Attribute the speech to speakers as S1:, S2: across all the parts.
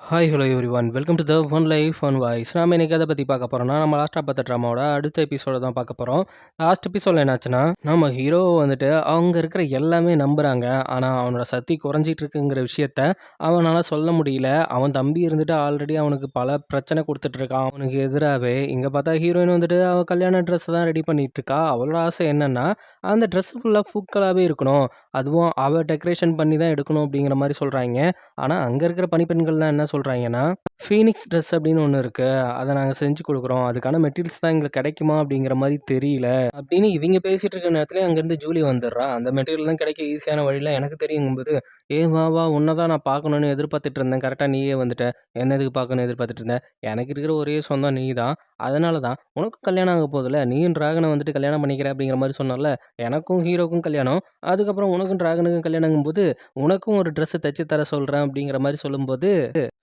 S1: Hi hello everyone welcome to the one life one voice. நாம இன்னைக்கு எதை பற்றி பார்க்க போகிறோம்னா, நம்ம லாஸ்ட்டாக பார்த்த ட்ராமாவோட அடுத்த எபிசோட தான் பார்க்க போகிறோம். லாஸ்ட் எபிசோடில் என்னாச்சுன்னா, நம்ம ஹீரோ வந்துட்டு அவங்க இருக்கிற எல்லாமே நம்புகிறாங்க. ஆனால் அவனோட சக்தி குறைஞ்சிட்டு இருக்குங்கிற விஷயத்த அவனால் சொல்ல முடியல. அவன் தம்பி இருந்துட்டு ஆல்ரெடி அவனுக்கு பல பிரச்சனை கொடுத்துட்டு இருக்கான் அவனுக்கு எதிராகவே. இங்கே பார்த்தா ஹீரோயின் வந்துட்டு அவள் கல்யாண ட்ரெஸ் தான் ரெடி பண்ணிட்டு இருக்கா. அவளோட ஆசை என்னன்னா, அந்த ட்ரெஸ் ஃபுல்லாக பூக்களாகவே இருக்கணும், அதுவும் அவள் டெக்கரேஷன் பண்ணி தான் எடுக்கணும் அப்படிங்கிற மாதிரி சொல்கிறாங்க. ஆனால் அங்கே இருக்கிற பணிப்பெண்கள்லாம் என்ன சொல்கிறாங்கன்னா, ஃபீனிக்ஸ் ட்ரெஸ் அப்படின்னு ஒன்று இருக்குது, அதை நாங்கள் செஞ்சு கொடுக்குறோம், அதுக்கான மெட்டீரியல்ஸ் தான் எங்களுக்கு கிடைக்குமா அப்படிங்கிற மாதிரி தெரியல அப்படின்னு இவங்க பேசிகிட்டு இருக்க நேரத்தில் அங்கேருந்து ஜூலி வந்துடுறா. அந்த மெட்டீரியல் தான் கிடைக்க ஈஸியான வழியில் எனக்கு தெரியுங்கும்போது, ஏ வா வா உன்னை தான் நான் பார்க்கணுன்னு எதிர்பார்த்துட்டு இருந்தேன், கரெக்டாக நீயே வந்துட்ட, என்ன எதுக்கு பார்க்கணுன்னு எதிர்பார்த்துட்டு இருந்தேன், எனக்கு இருக்கிற ஒரே சொந்தம் நீ தான், அதனால தான் உனக்கும் கல்யாணம் ஆக போதில்ல, நீயும் டிராகனை வந்துட்டு கல்யாணம் பண்ணிக்கிற அப்படிங்கிற மாதிரி சொன்னால, எனக்கும் ஹீரோக்கும் கல்யாணம், அதுக்கப்புறம் உனக்கும் டிராகனுக்கும் கல்யாணங்கும்போது உனக்கும் ஒரு ட்ரெஸ்ஸை தைச்சு தர சொல்கிறேன் அப்படிங்கிற மாதிரி சொல்லும்போது,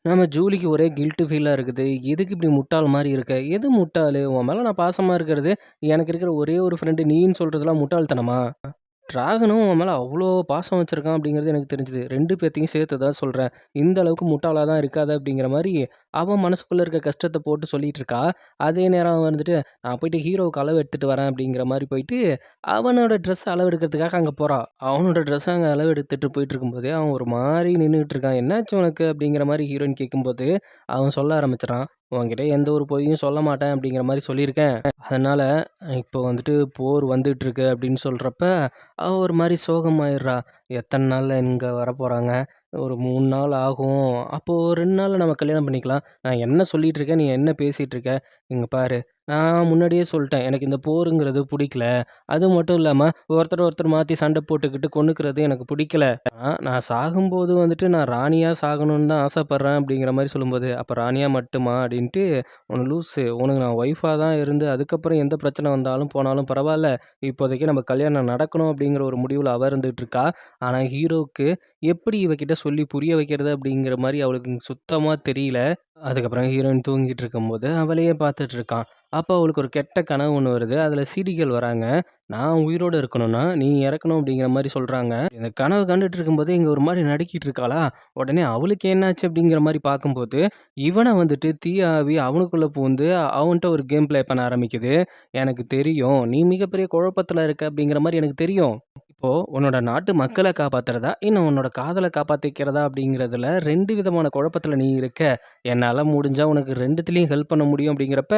S1: நம்ம ஜூலிக்கு ஒரே கில்ட்டு ஃபீலாக இருக்குது. எதுக்கு இப்படி முட்டாள் மாதிரி இருக்க? எது முட்டாள்? உன் மேலே நான் பாசமாக இருக்கிறது, எனக்கு இருக்கிற ஒரே ஒரு ஃப்ரெண்டு நீன்னு சொல்கிறதுலாம் முட்டாள்தனமா? டிராகனும் உன் மேலே அவ்வளோ பாசம் வச்சுருக்கான் அப்படிங்கிறது எனக்கு தெரிஞ்சுது. 2 பேத்தையும் சேர்த்து தான் சொல்கிறேன். இந்த அளவுக்கு முட்டாளாக தான் இருக்காத அப்படிங்கிற மாதிரி அவன் மனசுக்குள்ளே இருக்க கஷ்டத்தை போட்டு சொல்லிட்டு இருக்கா. அதே நேரம் அவன் வந்துட்டு, நான் போயிட்டு ஹீரோவுக்கு அளவு எடுத்துகிட்டு வரேன் அப்படிங்கிற மாதிரி போயிட்டு அவனோட ட்ரெஸ் அளவு எடுக்கிறதுக்காக அங்கே போகிறான். அவனோட ட்ரெஸ் அங்கே அளவு எடுத்துகிட்டு போயிட்டு இருக்கும்போதே அவன் ஒரு மாதிரி நின்றுட்டு இருக்கான். என்னாச்சு உனக்கு அப்படிங்கிற மாதிரி ஹீரோயின் கேட்கும்போது அவன் சொல்ல ஆரம்பிச்சிடறான், உன்கிட்ட எந்த ஒரு பொய்யும் சொல்ல மாட்டேன் அப்படிங்கிற மாதிரி சொல்லியிருக்கேன், அதனால் இப்போ வந்துட்டு போர் வந்துட்டுருக்கு அப்படின்னு சொல்கிறப்ப அவ ஒரு மாரி சோகமாயிடுறா. எத்தன நாள்ல இங்க வரப்போறாங்க? ஒரு 3 நாள் ஆகும். அப்போ 2 நாள்ல நம்ம கல்யாணம் பண்ணிக்கலாம். நான் என்ன சொல்லிட்டு இருக்கேன், நீ என்ன பேசிட்டு இருக்க? இங்க பாரு, நான் முன்னாடியே சொல்ட்டேன். எனக்கு இந்த போருங்கிறது புடிக்கல. அது மட்டும் இல்லாம ஒருத்தர் ஒருத்தர் மாத்தி சண்டை போட்டுக்கிட்டு கொன்னுக்கிறது எனக்கு புடிக்கல. நான் சாகும்போது வந்துட்டு நான் ராணியா சாகணும்னு தான் ஆசைப்படுறேன் அப்படிங்கிற மாரி சொல்லும்போது, அப்ப ராணியா மட்டுமா? அப்படின்ட்டு, லூசு, உனக்கு நான் ஒய்ஃபா தான் இருந்து அதுக்கப்புறம் எந்த பிரச்சனை வந்தாலும் போனாலும் பரவால்ல. இப்போதைக்கு நம்ம கல்யாணம் நடக்கணும் அப்படிங்கிற ஒரு முடிவுல அவ இருந்துட்டு இருக்கா. ஆனா ஹீரோவுக்கு எப்படி இவகிட்ட சொல்லி புரிய வைக்கிறது அப்படிங்கிற மாரி அவளுக்கு சுத்தமா தெரியல. அதுக்கப்புறம் ஹீரோயின் தூங்கிட்டு இருக்கும்போது அவளையே பார்த்துட்டு இருக்கான். அப்போ அவளுக்கு ஒரு கெட்ட கனவு ஒண்ணு வருது. அதுல சீடிகள் வராங்க. நான் உயிரோட இருக்கணும்னா, நீ இறக்கணும் அப்படிங்கிற மாரி சொல்றாங்க. இந்த கனவு கண்டுட்டு இருக்கும்போது இங்க ஒரு மாரி நடுக்கிட்டு இருக்காளா, உடனே அவளுக்கு என்னாச்சு அப்படிங்கிற மாரி பார்க்கும்போது, இவன வந்துட்டு தீய ஆவி அவனுக்குள்ள புகுந்து அவன்ட்ட ஒரு கேம் ப்ளே பண்ண ஆரம்பிக்குது. எனக்கு தெரியும், நீ மிகப்பெரிய குழப்பத்துல இருக்க அப்படிங்கிற மாரி எனக்கு தெரியும். இப்போ உன்னோட நாட்டு மக்கள காப்பாத்துறதா, இல்ல உன்னோட காதல காப்பாத்திக்கிறதா அப்படிங்கிறதுல 2 விதமான குழப்பத்துல நீ இருக்க. என்னால முடிஞ்சா உனக்கு 2த்துலயும் ஹெல்ப் பண்ண முடியும் அப்படிங்கிறப்ப,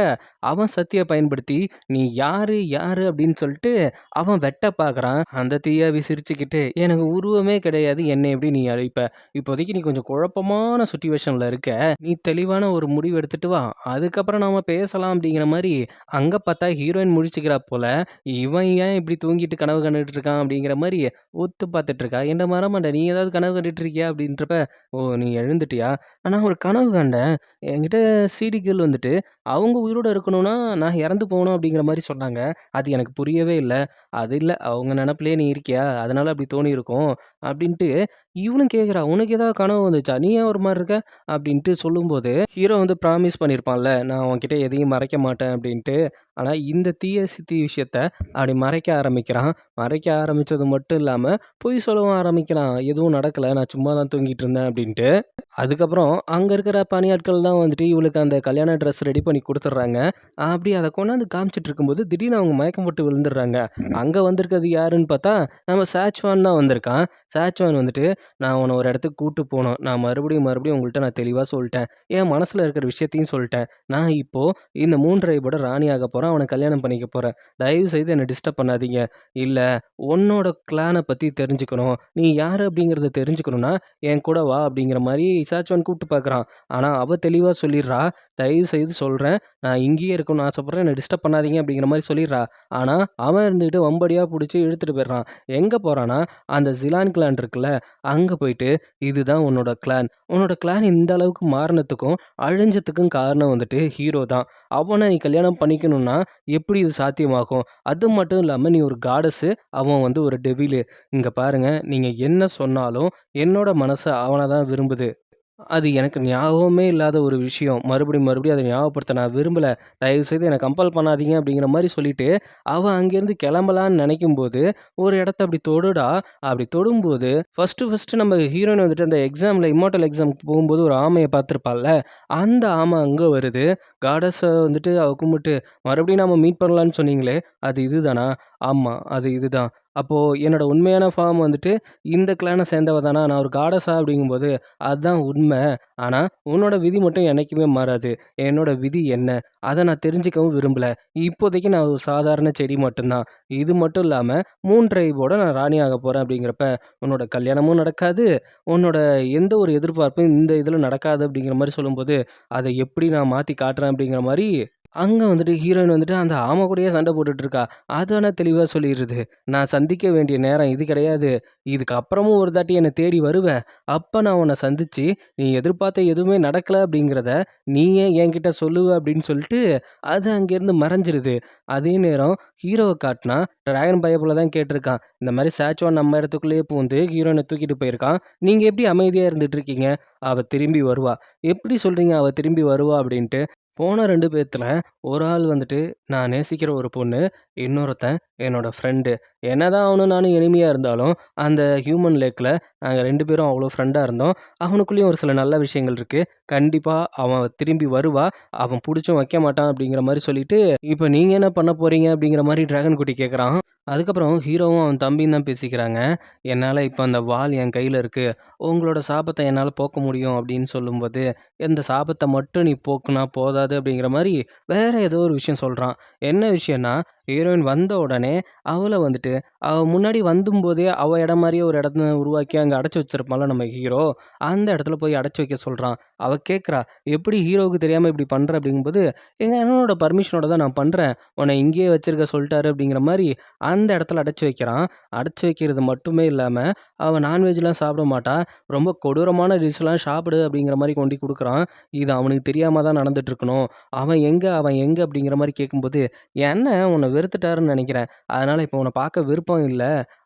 S1: அவன் சக்திய பயன்படுத்தி, "நீ யாரு? யாரு?" அப்படின்னு சொல்லிட்டு அவன் வெட்ட பார்க்குறான். அந்த தீயாவி சிரிச்சுக்கிட்டு, "எனக்கு உருவமே கிடையாது. என்னை எப்படி நீ அழிப்ப? இப்போதைக்கு நீ கொஞ்சம் குழப்பமான சிச்சுவேஷன்ல இருக்க. நீ தெளிவான ஒரு முடிவு எடுத்துட்டு வா. அதுக்கப்புறம் நாம பேசலாம்." அப்படிங்கிற மாரி அங்க பார்த்தா ஹீரோயின் முழிச்சுக்கிறா போல. இவன் ஏன் இப்படி தூங்கிட்டு கனவு கண்டுட்டு இருக்கான் அப்படிங்கிற மாரி உத்து பார்த்துட்டு இருக்கா. "ஏன்டா மறமாட்ட, நீ ஏதாவது கனவு கண்டுட்டு இருக்கியா?" அப்படின்றப்ப, "ஓ! நீ எழுந்துட்டியா? நான் ஒரு கனவு கண்டேன். என்கிட்ட சிடி கேர்ள் வந்துட்டு, அவங்க உயிரோட இருக்கணும்னா, நான் இறந்து போகணும் அப்படிங்கிற மாரி சொன்னாங்க. அது எனக்கு புரியவே இல்ல. அது இல்ல, அவங்க நெனப்பிலேயே நீ இருக்கியா? அதனால அப்படி தோணியிருக்கும்." அப்படின்ட்டு இவளும் கேட்குறா, "உனக்கு ஏதாவது கனவு வந்துச்சா? நீ ஏன் ஒரு மாரி இருக்க?" அப்படின்ட்டு சொல்லும்போது, ஹீரோ வந்து ப்ராமிஸ் பண்ணியிருப்பான்ல, "நான் உன்கிட்ட எதையும் மறைக்க மாட்டேன்." அப்படின்ட்டு. ஆனா இந்த தீய சித்தி விஷயத்த அப்படி மறைக்க ஆரம்பிக்கிறான். மறைக்க ஆரம்பிச்சது மட்டும் இல்லாம, பொய் சொல்லவும் ஆரம்பிக்கிறான். "எதுவும் நடக்கல. நான் சும்மா தான் தூங்கிட்டு இருந்தேன்." அப்படின்ட்டு. அதுக்கப்புறம் அங்க இருக்கிற பணியாட்கள் தான் வந்துட்டு இவளுக்கு அந்த கல்யாண ட்ரெஸ் ரெடி பண்ணி குடுத்துடுறாங்க. அப்படி அத கொண்டாந்து காமிச்சிட்டு இருக்கும்போது, திடீர்னு அவங்க மயக்கம் போட்டு விழுந்துடுறாங்க. அங்க வந்திருக்கிறது யாருன்னு பார்த்தா, நம்ம சாச்வான் தான் வந்திருக்கான். சாச்வான் வந்துட்டு, "நான் உன்ன ஒரு இடத்துக்கு கூட்டு போணும். நான் மறுபடியும் மறுபடியும் உங்கள்ட்ட நான் தெளிவா சொல்ட்டேன். என் மனசுல இருக்கிற விஷயத்தையும் சொல்ட்டேன். நான் இப்போ இந்த 3 ட்ரைபோட ராணி ஆகப் போறேன். அவன கல்யாணம் பண்ணிக்க போறேன். தயவு செய்து என்ன டிஸ்டர்ப் பண்ணாதீங்க. இல்ல, உன்னோட கிளான பத்தி தெரிஞ்சுக்கணும். நீ யாரு அப்படிங்கிறத தெரிஞ்சுக்கணும்னா, என் கூட வா." அப்படிங்கிற மாரி சாச்வான் கூப்பிட்டு பார்க்குறான். ஆனா அவ தெளிவா சொல்லிடுறா, "தயவு செய்து சொல்றேன். நான் இங்கேயே இருக்கணும்னு ஆசைப்படுறேன். என்ன டிஸ்டர்ப் பண்ணாதீங்க." அப்படிங்கிற மாரி சொல்லிடுறா. ஆனா அவன் இருந்துகிட்டு வம்படியா புடிச்சு இழுத்துட்டு போயிடுறான். எங்க போறான்னா, அந்த ஜிலான் கிளான் இருக்குல்ல, அங்க போயிட்டு, "இதுதான் உன்னோட கிளான். உன்னோட கிளான் இந்த அளவுக்கு மாறுனதுக்கும், அழிஞ்சதுக்கும் காரணம் வந்துட்டு ஹீரோ தான். அவன நீ கல்யாணம் பண்ணிக்கணும்னா, எப்படி இது சாத்தியமாகும்? அது மட்டும் இல்லாம நீ ஒரு காடஸு, அவன் வந்து ஒரு டெவிலு. இங்க பாருங்க, நீங்க என்ன சொன்னாலும் என்னோட மனசு அவன தான் விரும்புது." அது எனக்கு ஞாபகமே இல்லாத ஒரு விஷயம். மறுபடியும் அத ஞாபகப்படுத்த நான் விரும்பல. தயவுசெய்து என்ன கம்பல் பண்ணாதீங்க அப்படிங்கிற மாரி சொல்லிட்டு, அவ அங்கேருந்து கிளம்பலான்னு நெனைக்கும்போது, ஒரு இடத்த அப்படி தொடுடா, அப்படி தொடும்போது, ஃபர்ஸ்ட்டு நம்ம ஹீரோயின் வந்துட்டு அந்த எக்ஸாம்ல இம்மார்டல் எக்ஸாம்க்கு போகும்போது ஒரு ஆமைய பார்த்துருப்பாள்ல, அந்த ஆம அங்க வருது. காடஸ வந்துட்டு அவ கும்பிட்டு, "மறுபடியும் நாம மீட் பண்ணலான்னு சொன்னீங்களே, அது இதுதானா?" "ஆமா, அது இதுதான்." அப்போ என்னோட உண்மையான ஃபார்ம் வந்துட்டு இந்த கிளான சேர்ந்தவ தானா? நான் ஒரு காடஸா? அப்படிங்கும்போது, "அதான் உண்ம. ஆனா, உன்னோட விதி மட்டும் என்னைக்குமே மாறாது. என்னோட விதி என்ன? அத நான் தெரிஞ்சுக்கவும் விரும்பல. இப்போதைக்கு நான் ஒரு சாதாரண செடி மட்டும் தான். இது மட்டும் இல்லாம, மூன் ட்ரைபோட நான் ராணி ஆகப் போறேன் அப்படிங்கிறப்ப, உன்னோட கல்யாணமும் நடக்காது. உன்னோட எந்த ஒரு எதிர்பார்ப்பும் இந்த இதுல நடக்காது." அப்படிங்கிற மாரி சொல்லும்போது, "அத எப்படி நான் மாத்தி காட்டுறேன்?" அப்படிங்கிற மாரி அங்க வந்துட்டு ஹீரோயின் வந்துட்டு அந்த ஆம கூடயே சண்டை போட்டுட்டு இருக்கா. அது ஆனா தெளிவா சொல்லிருது. "நான் சந்திக்க வேண்டிய நேரம் இது கிடையாது. இதுக்கு அப்புறமும் ஒரு தாட்டி என்ன தேடி வருவ. அப்ப நான் உன்ன சந்திச்சு, நீ எதிர்பார்த்த எதுவுமே நடக்கல அப்படிங்கிறத நீயே என்கிட்ட சொல்லுவ." அப்படின்னு சொல்லிட்டு, அது அங்கேருந்து மறைஞ்சிருது. அதே நேரம் ஹீரோவ காட்டுனா, டிராகன் பயபுல தான் கேட்டிருக்கான். இந்த மாரி சேச்சுவான் நம்ம இடத்துக்குள்ளேயே பூந்து ஹீரோயின தூக்கிட்டு போயிருக்கான். "நீங்க எப்படி அமைதியா இருந்துட்டு இருக்கீங்க? அவ திரும்பி வருவா." "எப்படி சொல்றீங்க அவ திரும்பி வருவா?" அப்படின்ட்டு. போன 2 பேத்துல, ஒரு ஆள் வந்துட்டு நான் நேசிக்கிற ஒரு பொண்ணு, இன்னொருத்தன் என்னோட ஃப்ரெண்டு. என்னதான் அவனும் நானும் எனிமியா இருந்தாலும், அந்த ஹியூமன் லேக்ல நாங்க 2 பேரும் அவ்ளோ ஃப்ரெண்டா இருந்தோம். அவனுக்குள்ளேயும் ஒரு சில நல்ல விஷயங்கள் இருக்கு. கண்டிப்பா அவன் திரும்பி வருவா. அவன் புடிச்சும் வைக்க மாட்டான் அப்படிங்கிற மாரி சொல்லிட்டு, "இப்ப நீங்க என்ன பண்ண போறீங்க?" அப்படிங்கிற மாரி டிராகன் குட்டி கேட்குறான். அதுக்கப்புறம் ஹீரோவும் அவன் தம்பியும் தான் பேசிக்கிறாங்க. "என்னால இப்ப அந்த வாள் என் கையில இருக்கு. உங்களோட சாபத்த என்னால போக்க முடியும்." அப்படின்னு சொல்லும்போது, "இந்த சாபத்த மட்டும் நீ போக்குனா போதாது." அப்படிங்கிற மாரி வேற ஏதோ ஒரு விஷயம் சொல்றான். என்ன விஷயம்னா, ஹீரோயின் வந்த உடனே அவள வந்துட்டு அவ முன்னாடி வந்தும்போதே அவ இடம் மாரியே ஒரு இடத்த உருவாக்கி அங்க அடைச்சு வச்சிருப்பான்ல நம்ம ஹீரோ, அந்த இடத்துல போய் அடைச்சு வைக்க சொல்றான். அவ கேட்கிறா, "எப்படி ஹீரோவுக்கு தெரியாம இப்படி பண்ற?" அப்படிங்கும்போது, "எங்க அண்ணனோட பர்மிஷனோட தான் நான் பண்றேன். உன்ன இங்கேயே வச்சிருக்க சொல்ட்டாரு." அப்படிங்கிற மாரி அந்த இடத்துல அடைச்சு வைக்கிறான். அடைச்சு வைக்கிறது மட்டுமே இல்லாம, அவ நான்வெஜ்லாம் சாப்பிட மாட்டா. ரொம்ப கொடூரமான டிஷ்லாம் சாப்பிடு அப்படிங்கிற மாரி கொண்டி குடுக்குறான். இது அவனுக்கு தெரியாம தான் நடந்துட்டு இருக்கணும். அவன் எங்க அப்படிங்கிற மாரி கேட்கும்போது, "என் அண்ணன் உன்ன வெறுத்துட்டாருன்னு நெனைக்கிறேன். அதனால இப்போ உன்ன பார்க்க விருப்பம் இல்ல.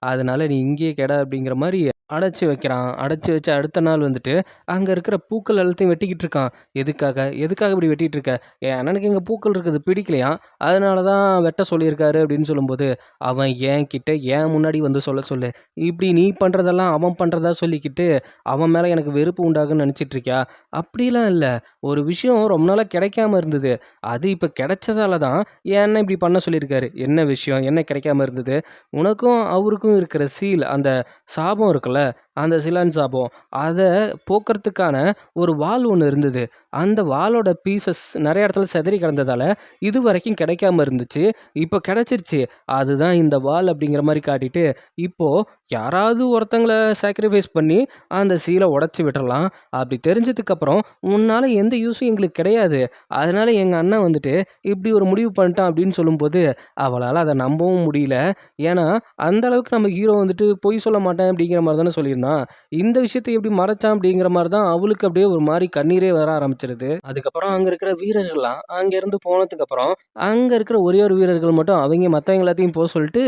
S1: அதனால நீ இங்கேயே கெட." அப்படிங்கிற மாரி அடைச்சு வைக்கிறான். அடைச்சு வச்சு அடுத்த நாள் வந்துட்டு, அங்க இருக்கிற பூக்கள் எல்லாத்தையும் வெட்டிக்கிட்டு இருக்கான். "எதுக்காக? எதுக்காக இப்படி வெட்டிட்டு இருக்க?" "என் அண்ணனுக்கு இங்க பூக்கள் இருக்கிறது பிடிக்கலையாம். அதனால தான் வெட்ட சொல்லியிருக்காரு." அப்படின்னு சொல்லும்போது, "அவன் என்கிட்ட ஏன் முன்னாடி வந்து சொல்ல சொல்லு. இப்படி நீ பண்றதெல்லாம் அவன் பண்றதா சொல்லிக்கிட்டு, அவன் மேல எனக்கு வெறுப்பு உண்டாகும்னு நெனைச்சிட்டு இருக்கியா?" "அப்படிலாம் இல்ல. ஒரு விஷயம் ரொம்ப நாளா கிடைக்காம இருந்தது. அது இப்ப கிடைச்சதால தான் என் அண்ணன் இப்படி பண்ண சொல்லியிருக்காரு." "என்ன விஷயம்? என்ன கிடைக்காம இருந்தது?" "உனக்கும் அவருக்கும் இருக்கிற சீல் அந்த சாபம் இருக்குல்ல, அந்த சிலான் சாபம். அத போக்குறதுக்கான ஒரு வாள் ஒண்ணு இருந்தது. அந்த வாளோட பீஸஸ் நெறைய இடத்துல சிதறி கிடந்ததால, இதுவரைக்கும் கிடைக்காம இருந்துச்சு. இப்போ கிடைச்சிருச்சு. அதுதான் இந்த வாள்." அப்படிங்கிற மாரி காட்டிட்டு, இப்போ யாராவது ஒருத்தங்கள சாக்ரிஃபைஸ் பண்ணி அந்த சீல உடைச்சு விட்டுறலாம். அப்படி தெரிஞ்சதுக்கப்புறம், "உன்னால எந்த யூஸும் எங்களுக்கு கிடையாது. அதனால எங்க அண்ணன் வந்துட்டு இப்படி ஒரு முடிவு பண்ணிட்டான்." அப்படின்னு சொல்லும்போது, அவளால அத நம்பவும் முடியல. ஏன்னா, அந்த அளவுக்கு நம்ம ஹீரோ வந்துட்டு பொய் சொல்ல மாட்டேன் அப்படிங்கிற மாரி தானே சொல்லியிருந்தான். இந்த விஷயத்த எப்படி மறைச்சான் அப்படிங்கிற மாரி தான் அவளுக்கு அப்படியே ஒரு மாரி கண்ணீரே வர ஆரம்பிச்சுருது. அதுக்கப்புறம் அங்க இருக்கிற வீரர்கள்லாம் அங்கேருந்து போனதுக்கப்புறம், அங்க இருக்கிற ஒரே ஒரு வீரர்கள் மட்டும் அவைங்க மத்தவங்க எல்லாத்தையும் சொல்லிட்டு,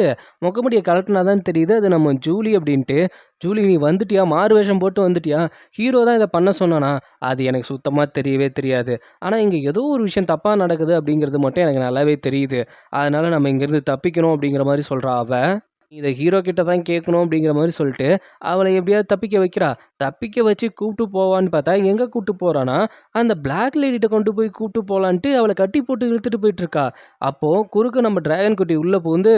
S1: முகமூடிய கழட்டுனா தான் தெரியுது அது நம்ம ஜூலி அப்படின்ட்டு. "ஜூலி நீ வந்துட்டியா? மாறுவேஷம் போட்டு வந்துட்டியா? ஹீரோ தான் இத பண்ண சொன்னானா?" "அது எனக்கு சுத்தமா தெரியவே தெரியாது. ஆனா இங்க ஏதோ ஒரு விஷயம் தப்பா நடக்குது அப்படிங்கிறது மட்டும் எனக்கு நல்லாவே தெரியுது. அதனால நம்ம இங்கேருந்து தப்பிக்கணும்." அப்படிங்கிற மாரி சொல்றா அவ. இத ஹீரோ கிட்ட தான் கேட்கணும் அப்படிங்கிற மாரி சொல்லிட்டு, அவள எப்படியாவது தப்பிக்க வைக்கிறா. தப்பிக்க வச்சு கூட்டு போவான்னு பார்த்தா, எங்க கூட்டு போறான்னா, அந்த பிளாக் லேடிட்ட கொண்டு போய் கூட்டு போலான்ட்டு அவள கட்டி போட்டு இழுத்துட்டு போயிட்டுருக்கா. அப்போ குறுக்க நம்ம டிராகன் குட்டி உள்ள புகுந்து,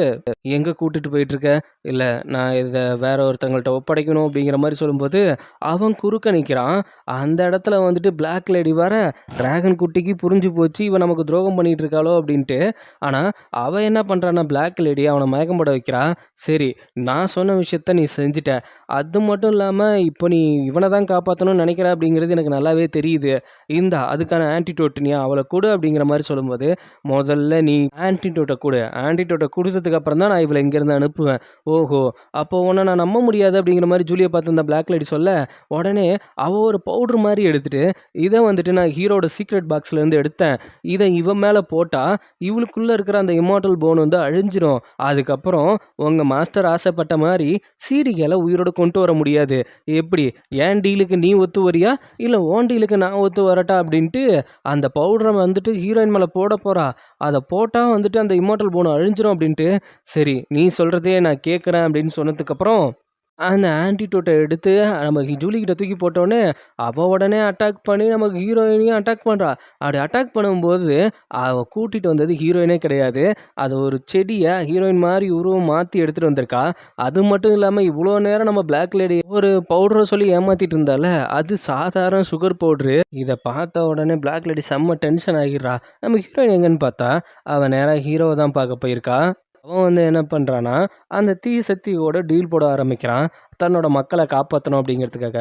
S1: "எங்க கூட்டிட்டு போயிட்டுருக்க?" "இல்ல நான் இத வேற ஒருத்தவங்கள்ட்ட ஒப்படைக்கணும்." அப்படிங்கிற மாரி சொல்லும்போது, அவன் குறுக்க நிக்கிறான். அந்த இடத்துல வந்துட்டு பிளாக் லேடி வர, டிராகன் குட்டிக்கு புரிஞ்சு போச்சு, இவ நமக்கு துரோகம் பண்ணிட்டு இருக்காளோ அப்படின்ட்டு. ஆனா, அவ என்ன பண்றான்னா பிளாக் லேடி அவன மயக்கம் போட வைக்கிறா. "சரி, நான் சொன்ன விஷயத்த நீ செஞ்சுட்ட. அது மட்டும் இல்லாம, இப்போ நீ இவன தான் காப்பாத்தணும்னு நெனைக்கிற அப்படிங்கிறது எனக்கு நல்லாவே தெரியுது. இந்தா அதுக்கான ஆன்டிடோட் நீ அவள குடு." அப்படிங்கிற மாரி சொல்லும்போது, "முதல்ல நீ ஆன்டிடோட்ட குடு. ஆன்டிடோட்ட குடுத்ததுக்கு அப்புறம் தான் நான் இவள இங்கேருந்து அனுப்புவேன்." "ஓஹோ! அப்போ உன்ன நான் நம்ப முடியாது." அப்படிங்கிற மாரி ஜூலிய பார்த்து அந்த பிளாக் லேடி சொல்ல, உடனே அவ ஒரு பவுடர் மாரி எடுத்துட்டு, "இத வந்துட்டு நான் ஹீரோட சீக்ரெட் பாக்ஸ்லேருந்து எடுத்தேன். இத இவ மேல போட்டா, இவளுக்குள்ள இருக்கிற அந்த இம்மார்டல் போன் வந்து அழிஞ்சிரும். அதுக்கப்புறம் உங்க மாஸ்டர் ஆசைப்பட்ட மாதிரி சீடிகளை உயிரோட கொண்டு வர முடியாது. எப்படி என் டீலுக்கு நீ ஒத்து வரியா? இல்லை ஓன் டீலுக்கு நான் ஒத்து வரட்டா அப்படின்ட்டு அந்த பவுடரை வந்துட்டு ஹீரோயின் மேலே போட போறா. அதை போட்டால் வந்துட்டு அந்த இம்மோர்டல் போன் அழிஞ்சிரும் அப்படின்ட்டு, சரி நீ சொல்கிறதே நான் கேட்குறேன் அப்படின்னு சொன்னதுக்கப்புறம் அந்த ஆன்டிடோட்ட எடுத்து நம்ம ஜூலி கிட்ட தூக்கி போட்டோனே, அவ உடனே அட்டாக் பண்ணி நமக்கு ஹீரோயினையும் அட்டாக் பண்றா. அப்படி அட்டாக் பண்ணும்போது, அவ கூட்டிட்டு வந்தது ஹீரோயினே கிடையாது. அது ஒரு செடிய ஹீரோயின் மாரி உருவம் மாத்தி எடுத்துட்டு வந்திருக்கா. அது மட்டும் இல்லாம இவ்வளோ நேரம் நம்ம பிளாக் லேடி ஒரு பவுடர சொல்லி ஏமாத்திட்டு இருந்தால, அது சாதாரண சுகர் பவுடரு. இத பார்த்த உடனே பிளாக் லேடி செம்ம டென்ஷன் ஆகிர்றா. நம்ம ஹீரோயின் எங்கன்னு பார்த்தா, அவ நேரா ஹீரோவ தான் பார்க்க போயிருக்கா. அவன் வந்து என்ன பண்ணுறான்னா, அந்த தீய சக்தியோட டீல் போட ஆரம்பிக்கிறான். தன்னோட மக்களை காப்பாற்றணும் அப்படிங்கிறதுக்காக.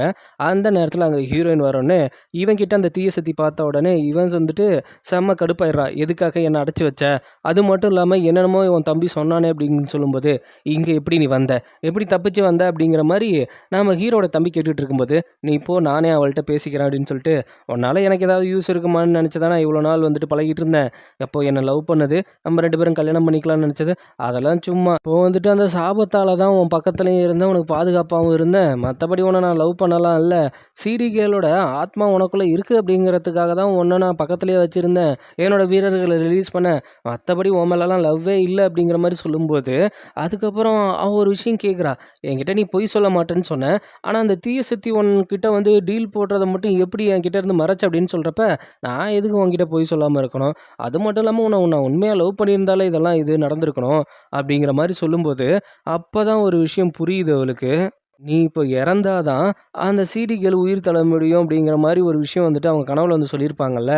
S1: அந்த நேரத்தில் அங்கே ஹீரோயின் வரோடனே, இவன்கிட்ட அந்த தீய சக்தி பார்த்த உடனே இவன் வந்துட்டு செம்ம கடுப்பாயிடுறா. எதுக்காக என்னை அடைச்சி வச்ச? அது மட்டும் இல்லாமல் என்னென்னமோ உன் தம்பி சொன்னானே அப்படின்னு சொல்லும்போது, இங்கே எப்படி நீ வந்த? எப்படி தப்பிச்சு வந்த? அப்படிங்கிற மாதிரி நம்ம ஹீரோட தம்பி கேட்டுட்டு இருக்கும்போது, நீ இப்போ நானே அவள்கிட்ட பேசிக்கிறேன் அப்படின்னு சொல்லிட்டு, உன்னால் எனக்கு ஏதாவது யூஸ் இருக்குமான்னு நினச்சி தானே இவ்வளோ நாள் வந்துட்டு பழகிட்டு இருந்தேன். எப்போ என்னை லவ் பண்ணது, நம்ம 2 பேரும் கல்யாணம் பண்ணிக்கலாம்னு நினச்சது, அதெல்லாம் சும்மா. இப்போ வந்துட்டு அந்த சாபத்தால தான் உன் பக்கத்துலேயும் இருந்தேன், உனக்கு பாதுகாப்பாகவும் இருந்தேன். மற்றபடி உன்னை நான் லவ் பண்ணலாம் இல்லை. சிடி கேர்ளோட ஆத்மா உனக்குள்ளே இருக்குது அப்படிங்கிறதுக்காக தான் உன்னை நான் பக்கத்துலேயே வச்சுருந்தேன். என்னோட வீரர்களை ரிலீஸ் பண்ணேன். மற்றபடி உன் மேலெலாம் லவ்வே இல்லை அப்படிங்கிற மாதிரி சொல்லும்போது, அதுக்கப்புறம் அவள் ஒரு விஷயம் கேட்குறா. என்கிட்ட நீ பொய் சொல்ல மாட்டேன்னு சொன்னேன். ஆனால் அந்த தீய சக்தி உன்கிட்ட வந்து டீல் போடுறதை மட்டும் எப்படி என்கிட்ட இருந்து மறைச்ச அப்படின்னு சொல்கிறப்ப, நான் எதுக்கு உன்கிட்ட பொய் சொல்லாமல் இருக்கணும்? அது மட்டும் இல்லாமல் உன்னை உண்மையாக லவ் பண்ணியிருந்தாலே இதெல்லாம் இது நடந்திருக்கணும் அப்படிங்கிற மாதிரி சொல்லும்போது, அப்போ தான் ஒரு விஷயம் புரியுது அவளுக்கு. நீ இப்போ இறந்தா தான் அந்த சீடிகள் உயிர் தள்ள முடியும் அப்படிங்கிற மாதிரி ஒரு விஷயம் வந்துட்டு அவங்க கனவுல வந்து சொல்லியிருப்பாங்கல்ல.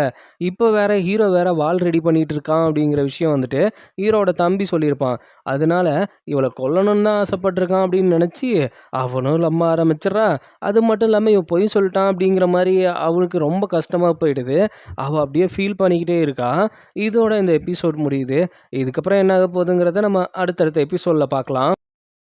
S1: இப்போ வேற ஹீரோ வேற வாள் ரெடி பண்ணிட்டு இருக்கான் அப்படிங்கிற விஷயம் வந்துட்டு ஹீரோவோட தம்பி சொல்லியிருப்பான். அதனால இவளை கொல்லணும்னு தான் ஆசைப்பட்டிருக்கான் அப்படின்னு நினச்சி அவனும் நம்ப ஆரம்பிச்சிட்றா. அது மட்டும் இல்லாமல் இவன் பொய் சொல்லிட்டான் அப்படிங்கிற மாதிரி அவளுக்கு ரொம்ப கஷ்டமாக போயிடுது. அவள் அப்படியே ஃபீல் பண்ணிக்கிட்டே இருக்கா. இதோட இந்த எபிசோட் முடியுது. இதுக்கப்புறம் என்ன ஆக போகுதுங்கிறத நம்ம அடுத்தடுத்த எபிசோடில் பார்க்கலாம்.